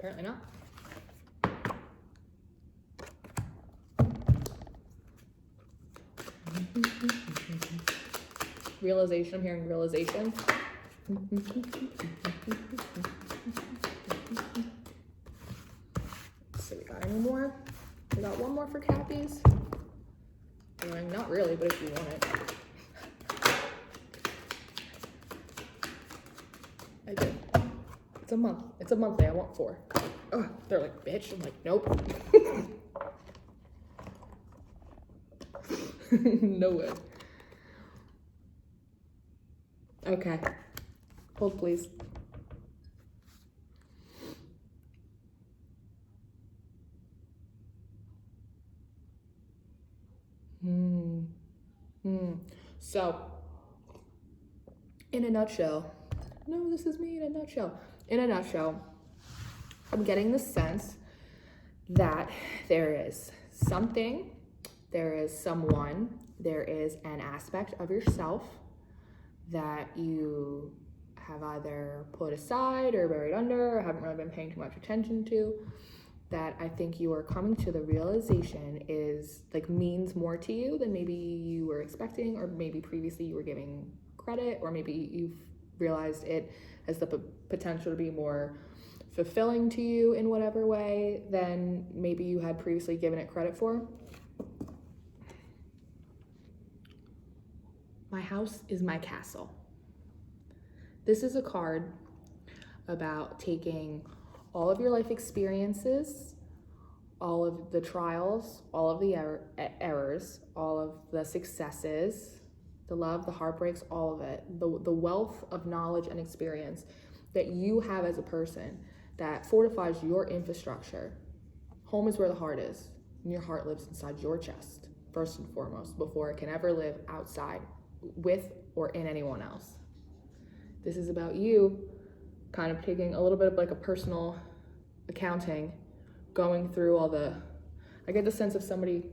Apparently not. Realization, I'm hearing realization. So we got any more? We got one more for Cappies. Not really, but if you want it. I did. It's a month. It's a monthly. I want 4. Ugh, they're like, bitch. I'm like, nope. No way. Okay. Hold, please. So, in a nutshell, no, this is me in a nutshell. In a nutshell, I'm getting the sense that there is something, there is someone, there is an aspect of yourself that you have either put aside or buried under or haven't really been paying too much attention to, that I think you are coming to the realization is like means more to you than maybe you were expecting, or maybe previously you were giving credit, or maybe you've realized it has the potential to be more fulfilling to you in whatever way than maybe you had previously given it credit for. My house is my castle. This is a card about taking all of your life experiences, all of the trials, all of the errors, all of the successes, the love, the heartbreaks, all of it, the wealth of knowledge and experience that you have as a person that fortifies your infrastructure. Home is where the heart is, and your heart lives inside your chest, first and foremost, before it can ever live outside with or in anyone else. This is about you kind of taking a little bit of like a personal accounting, going through all the, I get the sense of somebody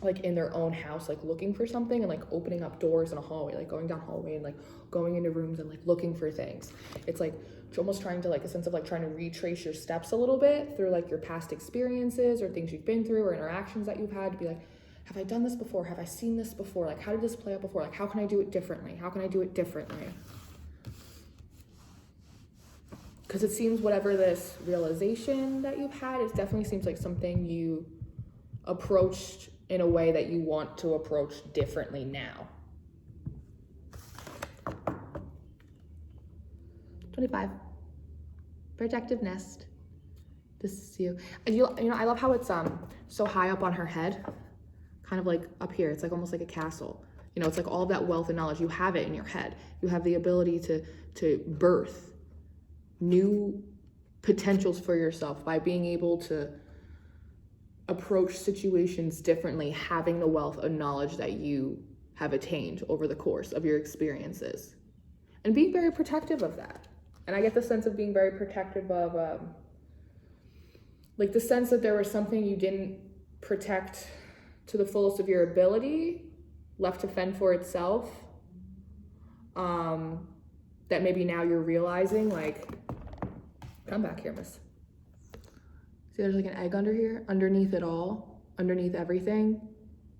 like in their own house, like looking for something and like opening up doors in a hallway, like going down hallway and like going into rooms and like looking for things. It's like almost trying to like a sense of like trying to retrace your steps a little bit through like your past experiences or things you've been through or interactions that you've had, to be like, have I done this before? Have I seen this before? Like, how did this play out before? Like, how can I do it differently? How can I do it differently? Because it seems whatever this realization that you've had, it definitely seems like something you approached in a way that you want to approach differently now. 25. Protective nest. This is you. You know, I love how it's so high up on her head, kind of like up here. It's like almost like a castle. You know, it's like all of that wealth and knowledge. You have it in your head. You have the ability to birth new potentials for yourself by being able to approach situations differently, having the wealth of knowledge that you have attained over the course of your experiences, and being very protective of that. And I get the sense of being very protective of like the sense that there was something you didn't protect to the fullest of your ability, left to fend for itself, that maybe now you're realizing, like, come back here, miss. See, there's like an egg under here, underneath it all, underneath everything.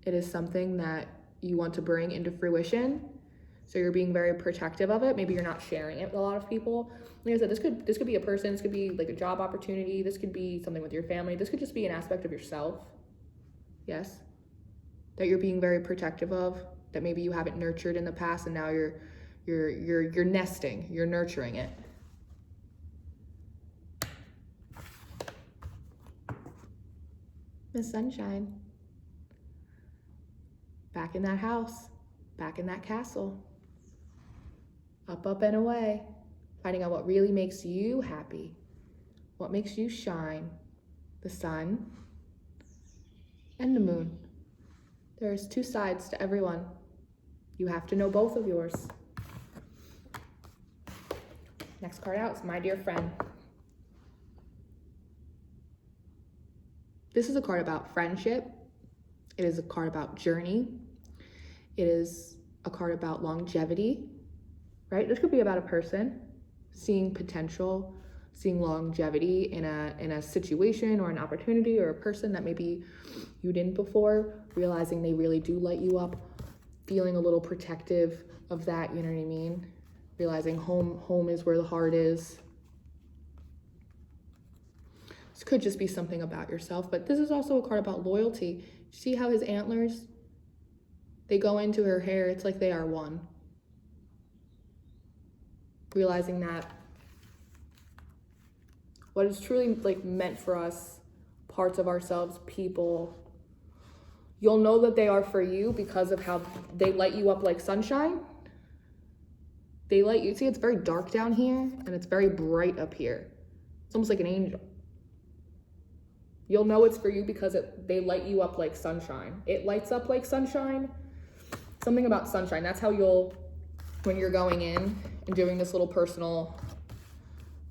It is something that you want to bring into fruition. So you're being very protective of it. Maybe you're not sharing it with a lot of people. Like I said, this could be a person, this could be like a job opportunity, this could be something with your family, this could just be an aspect of yourself. Yes. That you're being very protective of, that maybe you haven't nurtured in the past, and now you're nesting, you're nurturing it. Miss Sunshine. Back in that house, back in that castle. Up, up, and away. Finding out what really makes you happy. What makes you shine. The sun and the moon. There's two sides to everyone. You have to know both of yours. Next card out is My Dear Friend. This is a card about friendship. It is a card about journey. It is a card about longevity, right? This could be about a person seeing potential, seeing longevity in a situation or an opportunity or a person that maybe you didn't before, realizing they really do light you up, feeling a little protective of that, you know what I mean? Realizing home is where the heart is. This could just be something about yourself, but this is also a card about loyalty. See how his antlers, they go into her hair. It's like they are one. Realizing that what is truly like meant for us, parts of ourselves, people, you'll know that they are for you because of how they light you up like sunshine. They light you, see, it's very dark down here and it's very bright up here. It's almost like an angel. You'll know it's for you because they light you up like sunshine. It lights up like sunshine. Something about sunshine. That's how you'll, when you're going in and doing this little personal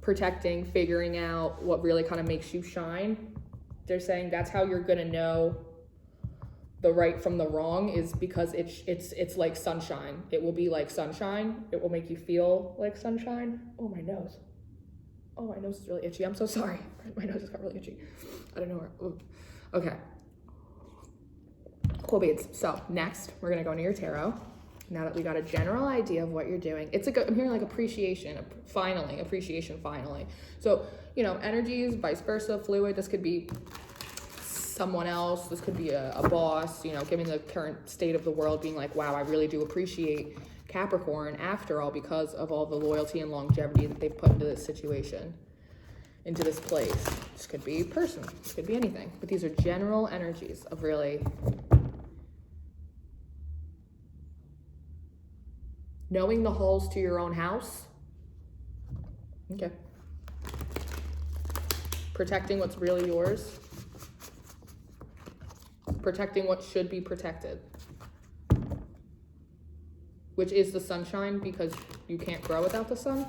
protecting, figuring out what really kind of makes you shine. They're saying that's how you're gonna know the right from the wrong, is because it's like sunshine. It will be like sunshine. It will make you feel like sunshine. Oh, my nose. Oh, my nose is really itchy. I'm so sorry. My nose has got really itchy. I don't know where. Ooh. Okay. Cool beads. So next, we're gonna go into your tarot. Now that we got a general idea of what you're doing, it's like I'm hearing like appreciation, appreciation finally. So, you know, energies, vice versa, fluid. This could be someone else. This could be a boss, you know, given the current state of the world, being like, wow, I really do appreciate Capricorn after all because of all the loyalty and longevity that they've put into this situation, into this place. This could be a person, this could be anything. But these are general energies of really knowing the halls to your own house. Okay. Protecting what's really yours. Protecting what should be protected. Which is the sunshine, because you can't grow without the sun.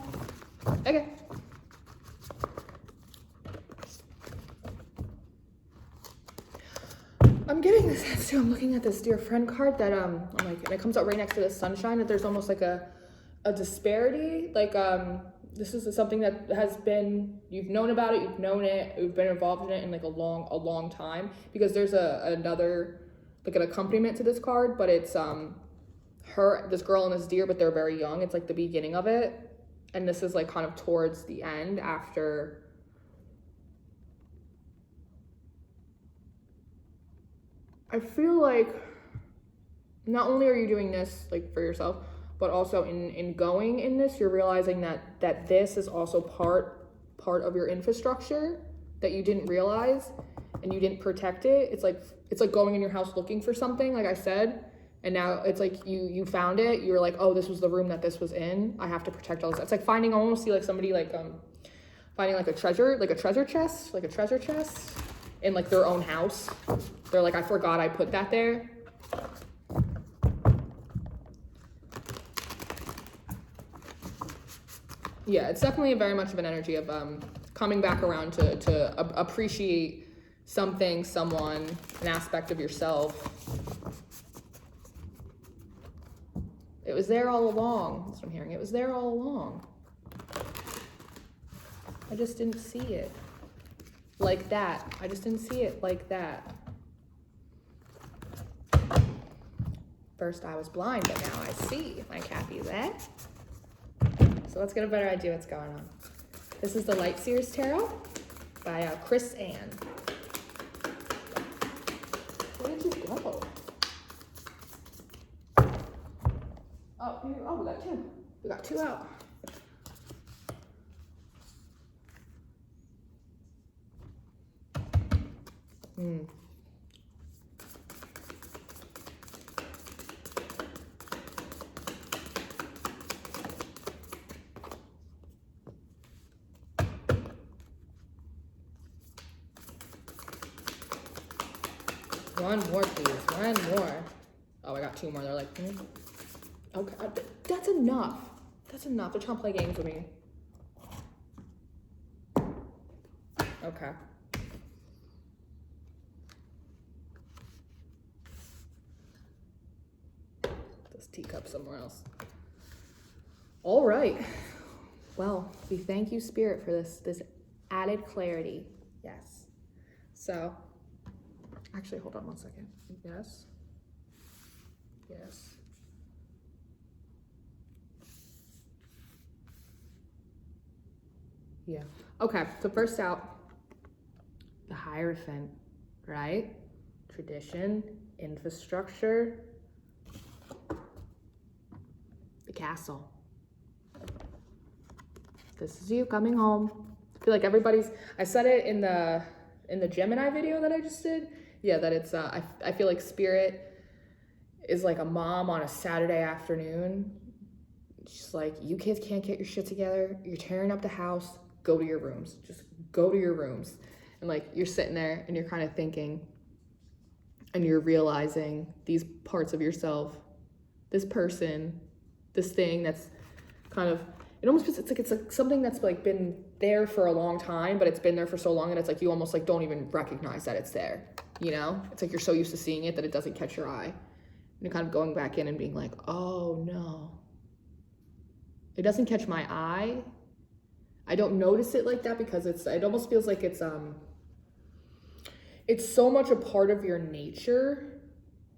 Okay. I'm getting this sense too. I'm looking at this dear friend card that I'm like, and it comes out right next to the sunshine, that there's almost like a disparity. Like this is something that has been, you've known about it, you've been involved in it in like a long time, because there's another like an accompaniment to this card, but it's this girl and this deer, but they're very young. It's like the beginning of it, and this is like kind of towards the end after. I feel like not only are you doing this like for yourself, but also in going in this, you're realizing that this is also part of your infrastructure that you didn't realize and you didn't protect it. It's like going in your house looking for something, like I said, and now it's like you found it. You were like, oh, this was the room that this was in. I have to protect all this. It's like finding, I almost see like somebody like finding like a treasure chest in like their own house. They're like, I forgot I put that there. Yeah, it's definitely very much of an energy of coming back around to appreciate something, someone, an aspect of yourself. It was there all along. That's what I'm hearing. It was there all along. I just didn't see it like that. I just didn't see it like that. First I was blind, but now I see. My Cappy that. So let's get a better idea what's going on. This is the Light Seers Tarot by Chris Ann. Where did you go? Oh, we got two. We got two out. One more, please. One more. Oh, I got two more. They're like, okay, that's enough. That's enough. They're trying to play games with me. Okay. This teacup somewhere else. All right. Well, we thank you, Spirit, for this added clarity. Yes. So, actually, hold on one second. Yes. Yes. Yeah. Okay, so first out, the Hierophant, right? Tradition, infrastructure, the castle. This is you coming home. I feel like I said it in the Gemini video that I just did. Yeah, that it's, I feel like Spirit is like a mom on a Saturday afternoon. She's like, you kids can't get your shit together. You're tearing up the house. Go to your rooms. Just go to your rooms. And like, you're sitting there and you're kind of thinking, and you're realizing these parts of yourself, this person, this thing that's kind of, it's like something that's like been there for a long time, but it's been there for so long, and it's like you almost like don't even recognize that it's there, you know? It's like you're so used to seeing it that it doesn't catch your eye. And you're kind of going back in and being like, oh no, it doesn't catch my eye. I don't notice it like that because it almost feels like it's so much a part of your nature,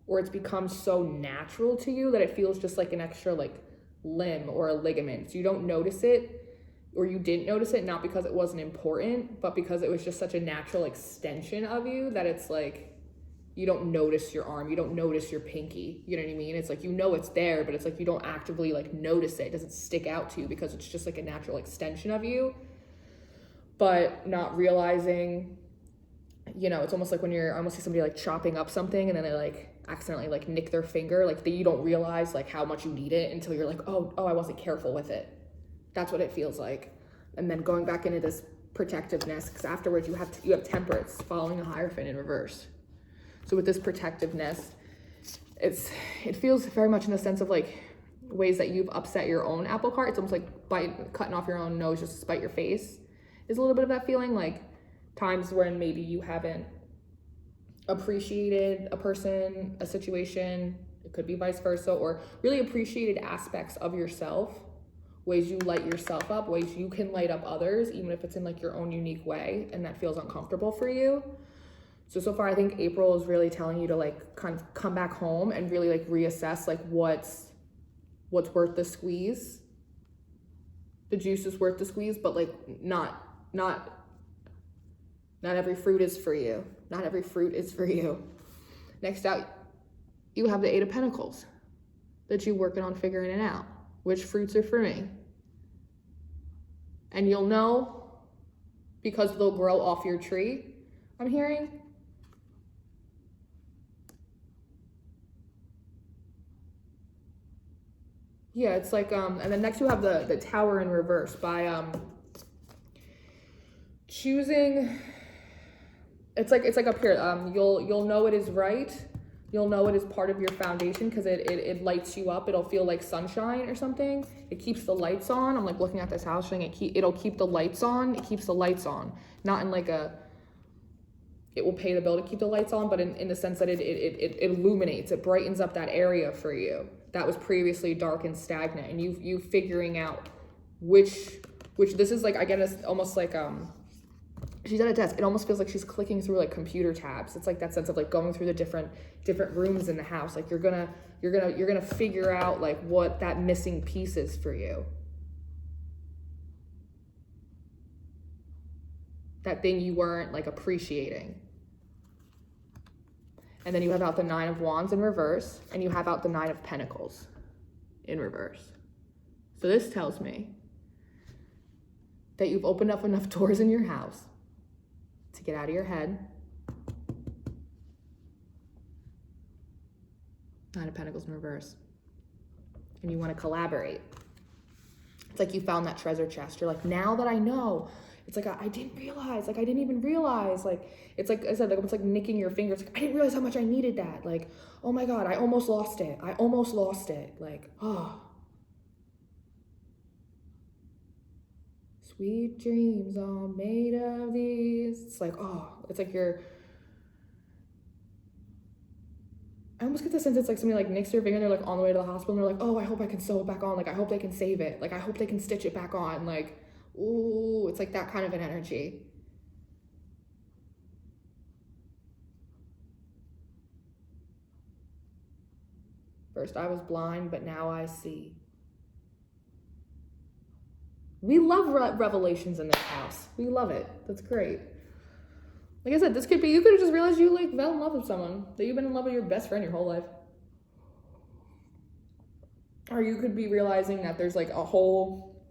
or it's become so natural to you that it feels just like an extra like limb or a ligament. So you don't notice it, or you didn't notice it, not because it wasn't important, but because it was just such a natural extension of you that it's like, you don't notice your arm, you don't notice your pinky, you know what I mean? It's like, you know it's there, but it's like you don't actively like notice it. It doesn't stick out to you because it's just like a natural extension of you. But not realizing, you know, it's almost like when I almost see somebody like chopping up something and then they like accidentally like nick their finger, like you don't realize like how much you need it until you're like, oh, I wasn't careful with it. That's what it feels like. And then going back into this protectiveness, because afterwards you have temperance following a Hierophant in reverse. So with this protectiveness, it feels very much in the sense of like ways that you've upset your own apple cart. It's almost like cutting off your own nose just to spite your face. Is a little bit of that feeling, like times when maybe you haven't appreciated a person, a situation, it could be vice versa, or really appreciated aspects of yourself, ways you light yourself up, ways you can light up others, even if it's in like your own unique way, and that feels uncomfortable for you. So far I think April is really telling you to like kind of come back home and really like reassess like what's worth the squeeze. The juice is worth the squeeze, but like not every fruit is for you. Not every fruit is for you. Next out, you have the Eight of Pentacles that you're working on figuring it out. Which fruits are for me? And you'll know because they'll grow off your tree, I'm hearing. Yeah, it's like, and then next you have the Tower in reverse by choosing, it's like up here, you'll know it is right, you'll know it is part of your foundation because it lights you up. It'll feel like sunshine or something. It keeps the lights on. I'm like looking at this house saying it'll keep the lights on. It keeps the lights on, not in like it will pay the bill to keep the lights on, but in the sense that it illuminates, it brightens up that area for you that was previously dark and stagnant, and you figuring out which this is like, I get it's almost like she's at a desk. It almost feels like she's clicking through like computer tabs. It's like that sense of like going through the different rooms in the house. Like you're gonna figure out like what that missing piece is for you. That thing you weren't like appreciating. And then you have out the Nine of Wands in reverse, and you have out the Nine of Pentacles in reverse. So this tells me that you've opened up enough doors in your house to get out of your head. Nine of Pentacles in reverse. And you want to collaborate. It's like you found that treasure chest. You're like, now that I know, it's like, I didn't realize, like, I didn't even realize, like, it's like I said, like, it's like nicking your fingers. Like, I didn't realize how much I needed that. Like, oh my God, I almost lost it. Like, oh. Sweet dreams all made of these. It's like, oh, it's like I almost get the sense it's like somebody like nicks their finger and they're like on the way to the hospital and they're like, oh, I hope I can sew it back on. Like, I hope they can save it. Like, I hope they can stitch it back on. Like, ooh, it's like that kind of an energy. First I was blind, but now I see. We love revelations in this house. We love it. That's great. Like I said, this could be, you could have just realized you like fell in love with someone, that you've been in love with your best friend your whole life. Or you could be realizing that there's like a whole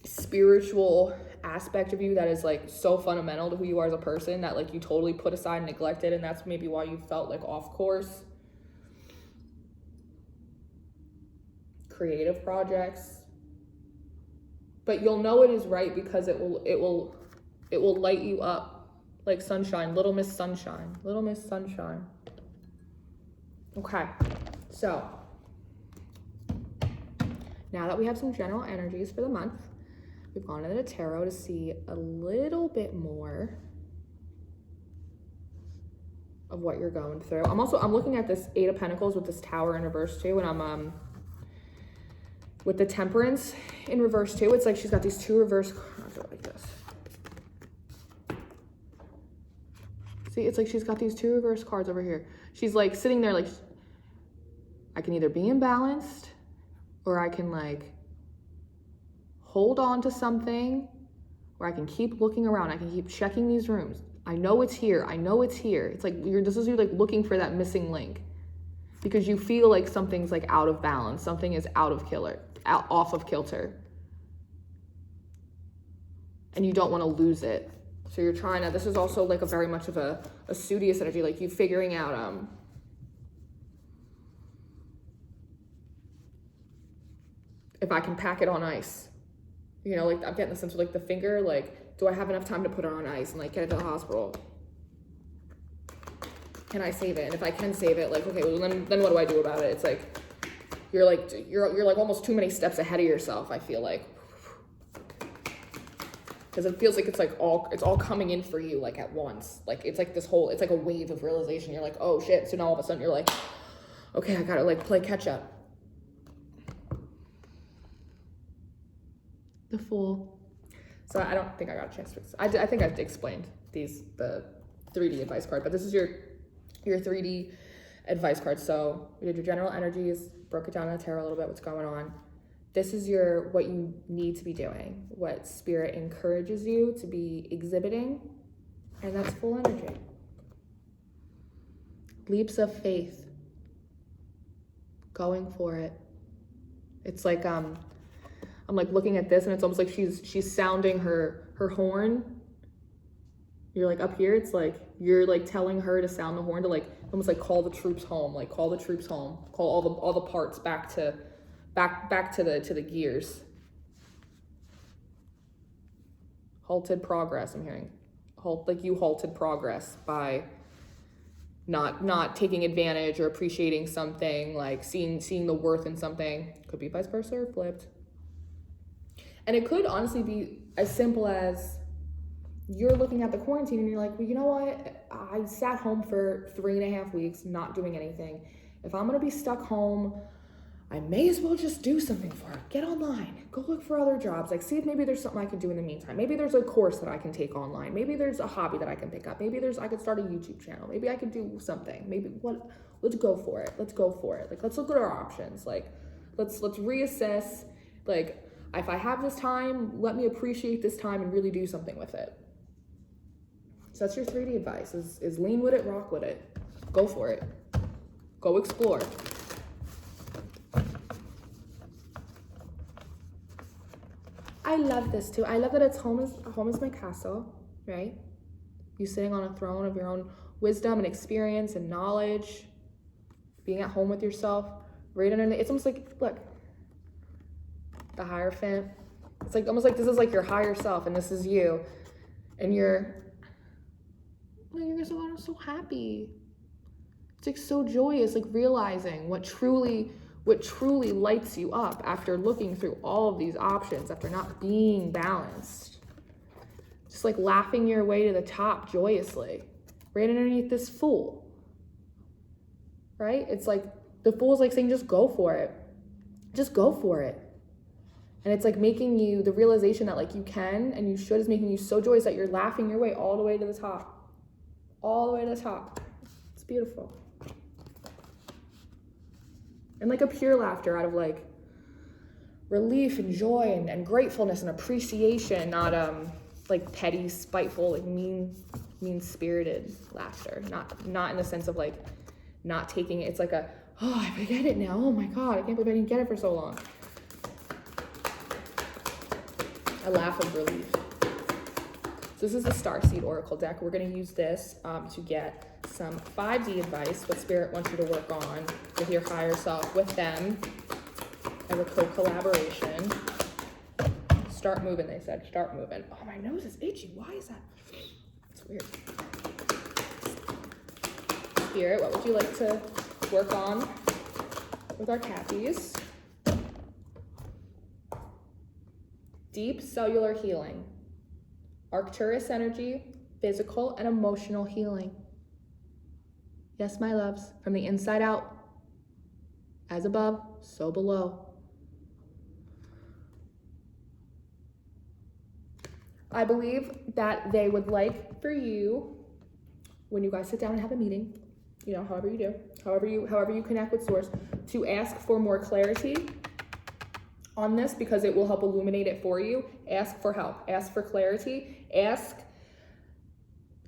spiritual aspect of you that is like so fundamental to who you are as a person that like you totally put aside and neglected, and that's maybe why you felt like off course. Creative projects. But you'll know it is right because it will light you up. Like sunshine, Little Miss Sunshine, Little Miss Sunshine. Okay, so now that we have some general energies for the month, we've gone into the tarot to see a little bit more of what you're going through. I'm looking at this Eight of Pentacles with this Tower in reverse too, and I'm with the Temperance in reverse too. It's like she's got these two reverse cards like this. See, it's like she's got these two reverse cards over here. She's like sitting there like, I can either be imbalanced or I can like hold on to something, or I can keep looking around. I can keep checking these rooms. I know it's here. I know it's here. It's like this is you like looking for that missing link because you feel like something's like out of balance. Something is off of kilter. And you don't want to lose it. So you're trying to, this is also like a very much of a studious energy, like you figuring out, if I can pack it on ice, you know, like I'm getting the sense of like the finger, like, do I have enough time to put it on ice and like get it to the hospital? Can I save it? And if I can save it, like, okay, well then what do I do about it? It's like, you're like almost too many steps ahead of yourself, I feel like. Because it feels like it's all coming in for you like at once. Like it's like it's like a wave of realization. You're like, oh shit. So now all of a sudden you're like, okay, I gotta like play catch up. The Fool. So I don't think I got a chance to, I think I've explained the 3D advice card, but this is your 3D advice card. So we did your general energies, broke it down in the tarot a little bit, what's going on. This is what you need to be doing, what Spirit encourages you to be exhibiting, and that's full energy. Leaps of faith. Going for it. It's like, I'm like looking at this and it's almost like she's sounding her horn. You're like up here, it's like, you're like telling her to sound the horn to like, almost like call the troops home, like call the troops home, call all the parts back to the gears. Halted progress, I'm hearing. Like you halted progress by not taking advantage or appreciating something, like seeing the worth in something. Could be vice versa or flipped. And it could honestly be as simple as you're looking at the quarantine and you're like, well, you know what? I sat home for 3.5 weeks, not doing anything. If I'm gonna be stuck home, I may as well just do something for it. Get online, go look for other jobs. Like see if maybe there's something I can do in the meantime. Maybe there's a course that I can take online. Maybe there's a hobby that I can pick up. Maybe I could start a YouTube channel. Maybe I could do something. Let's go for it. Let's go for it. Like, let's look at our options. Like, let's reassess. Like, if I have this time, let me appreciate this time and really do something with it. So that's your 3D advice is lean with it, rock with it. Go for it. Go explore. I love this too. I love that it's home is my castle, right? You sitting on a throne of your own wisdom and experience and knowledge, being at home with yourself, right underneath. It's almost like, look, the Hierophant. It's like almost like this is like your higher self and this is you. And you're so happy. It's like so joyous, like realizing what truly lights you up after looking through all of these options, after not being balanced. Just like laughing your way to the top joyously, right underneath this Fool. right? It's like the Fool's like saying, just go for it. Just go for it. And it's like making you, the realization that like you can and you should is making you so joyous that you're laughing your way all the way to the top. All the way to the top. It's beautiful. And like a pure laughter out of like relief and joy and gratefulness and appreciation, not like petty, spiteful, like mean-spirited laughter. Not in the sense of like not taking it. It's like a, oh, I get it now. Oh my God, I can't believe I didn't get it for so long. A laugh of relief. So this is the Starseed Oracle deck. We're going to use this to get some 5D advice, what Spirit wants you to work on with your higher self, with them, as a co-collaboration. Start moving, they said. Start moving. Oh, my nose is itchy. Why is that? It's weird. Spirit, what would you like to work on with our Cappies? Deep cellular healing, Arcturus energy, physical and emotional healing. Yes, my loves, from the inside out, as above, so below. I believe that they would like for you, when you guys sit down and have a meeting, you know, however you do, however you connect with Source, to ask for more clarity on this, because it will help illuminate it for you. Ask for help, ask for clarity, ask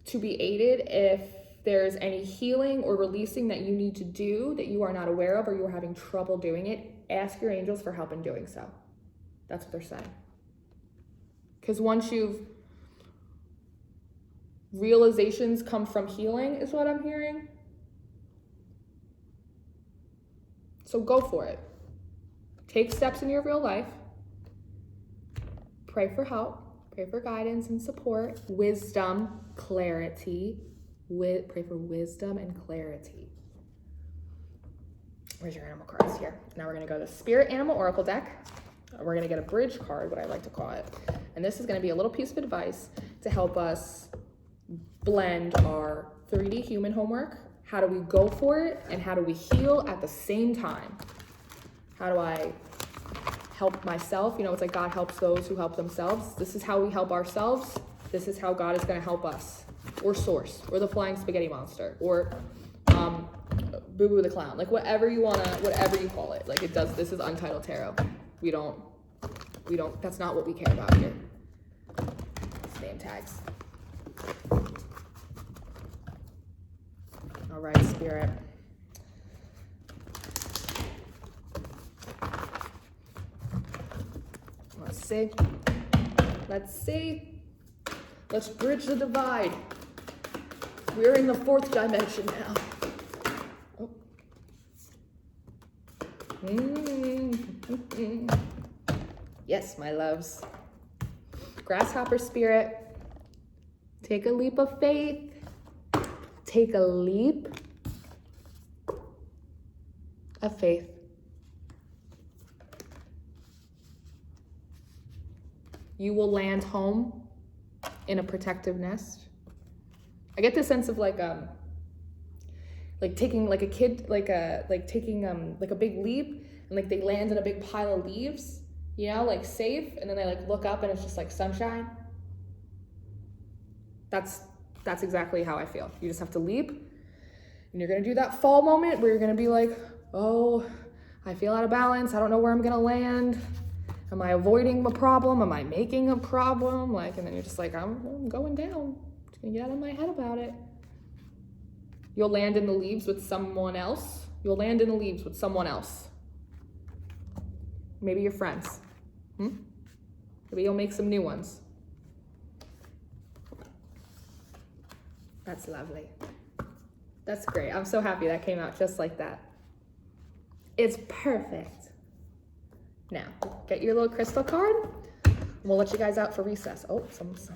to be aided if there's any healing or releasing that you need to do that you are not aware of or you are having trouble doing it. Ask your angels for help in doing so. That's what they're saying. Because once realizations come from healing is what I'm hearing. So go for it. Take steps in your real life. Pray for help. Pray for guidance and support. Wisdom, clarity. Pray for wisdom and clarity. Where's your animal cards here? Now we're going to go to the Spirit Animal Oracle deck. We're going to get a bridge card, what I like to call it. And this is going to be a little piece of advice to help us blend our 3D human homework. How do we go for it? And how do we heal at the same time? How do I help myself? You know, it's like God helps those who help themselves. This is how we help ourselves. This is how God is going to help us. Or Source, or the Flying Spaghetti Monster, or Boo Boo the Clown. Like whatever you call it. Like it does, this is Untitled Tarot. We don't, that's not what we care about here. It's name tags. All right, Spirit. Let's see. Let's bridge the divide. We're in the 4th dimension now. Oh. Yes, my loves. Grasshopper Spirit, take a leap of faith. Take a leap of faith. You will land home in a protective nest. I get this sense of like taking like a kid, taking a big leap, and like they land in a big pile of leaves, you know, like safe, and then they like look up and it's just like sunshine. That's exactly how I feel. You just have to leap, and you're gonna do that fall moment where you're gonna be like, oh, I feel out of balance. I don't know where I'm gonna land. Am I avoiding a problem? Am I making a problem? Like, and then you're just like, I'm going down. I'm just gonna get out of my head about it. You'll land in the leaves with someone else. You'll land in the leaves with someone else. Maybe your friends. Maybe you'll make some new ones. That's lovely. That's great. I'm so happy that came out just like that. It's perfect. Now, get your little crystal card, and we'll let you guys out for recess. Oh, someone's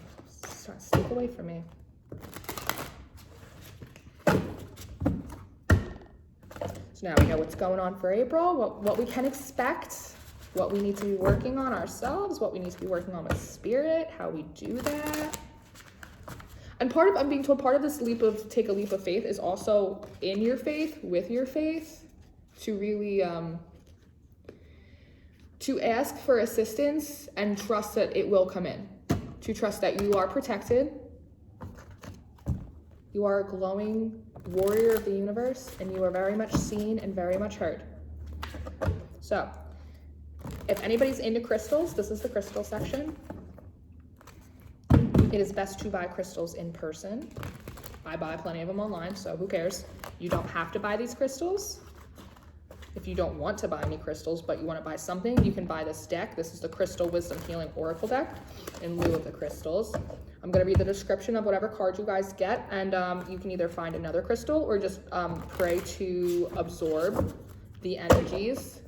trying to sneak away from me. So now we know what's going on for April, what we can expect, what we need to be working on ourselves, what we need to be working on with Spirit, how we do that. And I'm being told part of this take a leap of faith is also in your faith, with your faith, to really, to ask for assistance and trust that it will come in. To trust that you are protected. You are a glowing warrior of the universe, and you are very much seen and very much heard. So, if anybody's into crystals, this is the crystal section. It is best to buy crystals in person. I buy plenty of them online, so who cares? You don't have to buy these crystals. If you don't want to buy any crystals, but you want to buy something, you can buy this deck. This is the Crystal Wisdom Healing Oracle deck in lieu of the crystals. I'm going to read the description of whatever card you guys get, and you can either find another crystal or just pray to absorb the energies.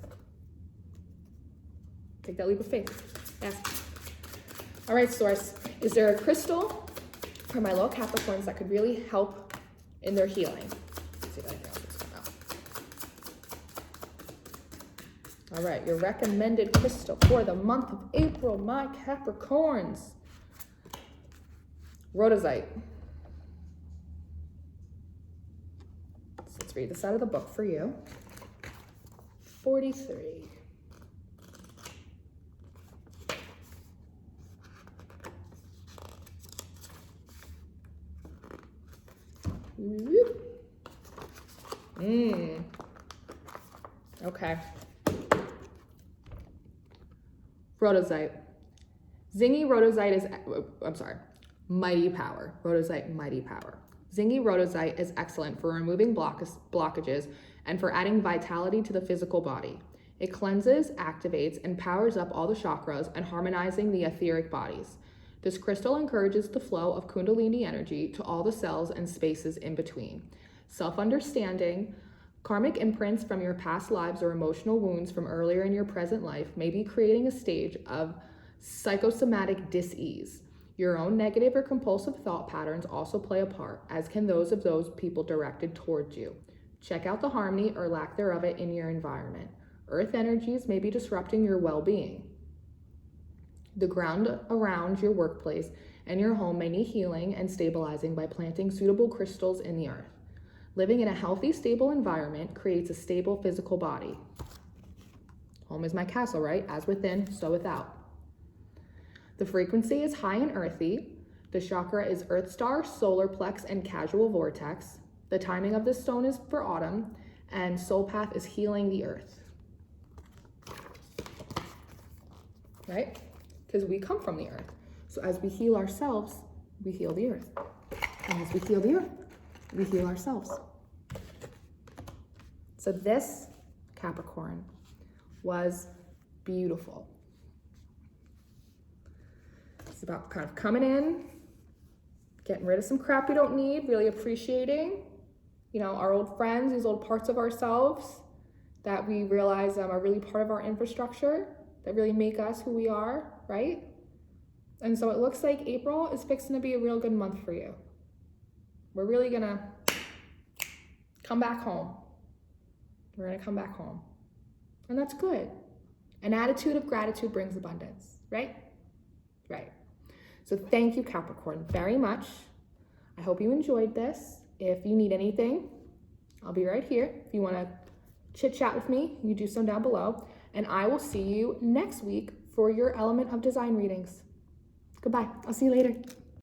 Take that leap of faith. Yes. All right, Source. Is there a crystal for my little Capricorns that could really help in their healing? Let's see if anything else is coming out. All right, your recommended crystal for the month of April, my Capricorns. Rhodozite. Let's read this out of the book for you. 43. Okay. Rhodozite. Zingy rhodozite is, mighty power. Rhodozite, mighty power. Zingy rhodozite is excellent for removing blockages and for adding vitality to the physical body. It cleanses, activates, and powers up all the chakras and harmonizing the etheric bodies. This crystal encourages the flow of Kundalini energy to all the cells and spaces in between. Self-understanding, karmic imprints from your past lives or emotional wounds from earlier in your present life may be creating a stage of psychosomatic dis-ease. Your own negative or compulsive thought patterns also play a part, as can those of those people directed towards you. Check out the harmony or lack thereof it in your environment. Earth energies may be disrupting your well-being. The ground around your workplace and your home may need healing and stabilizing by planting suitable crystals in the earth. Living in a healthy, stable environment creates a stable physical body. Home is my castle, right? As within, so without. The frequency is high and earthy. The chakra is Earth Star, Solar Plex, and Casual Vortex. The timing of this stone is for autumn, and Soul Path is healing the earth. Right? Because we come from the earth. So as we heal ourselves, we heal the earth. And as we heal the earth, we heal ourselves. So this Capricorn was beautiful. It's about kind of coming in, getting rid of some crap we don't need, really appreciating, our old friends, these old parts of ourselves that we realize are really part of our infrastructure, that really make us who we are, right? And so it looks like April is fixing to be a real good month for you. We're really gonna come back home. We're gonna come back home. And that's good. An attitude of gratitude brings abundance, right? Right. So thank you, Capricorn, very much. I hope you enjoyed this. If you need anything, I'll be right here. If you wanna chit chat with me, you do so down below. And I will see you next week for your Element of Design readings. Goodbye. I'll see you later.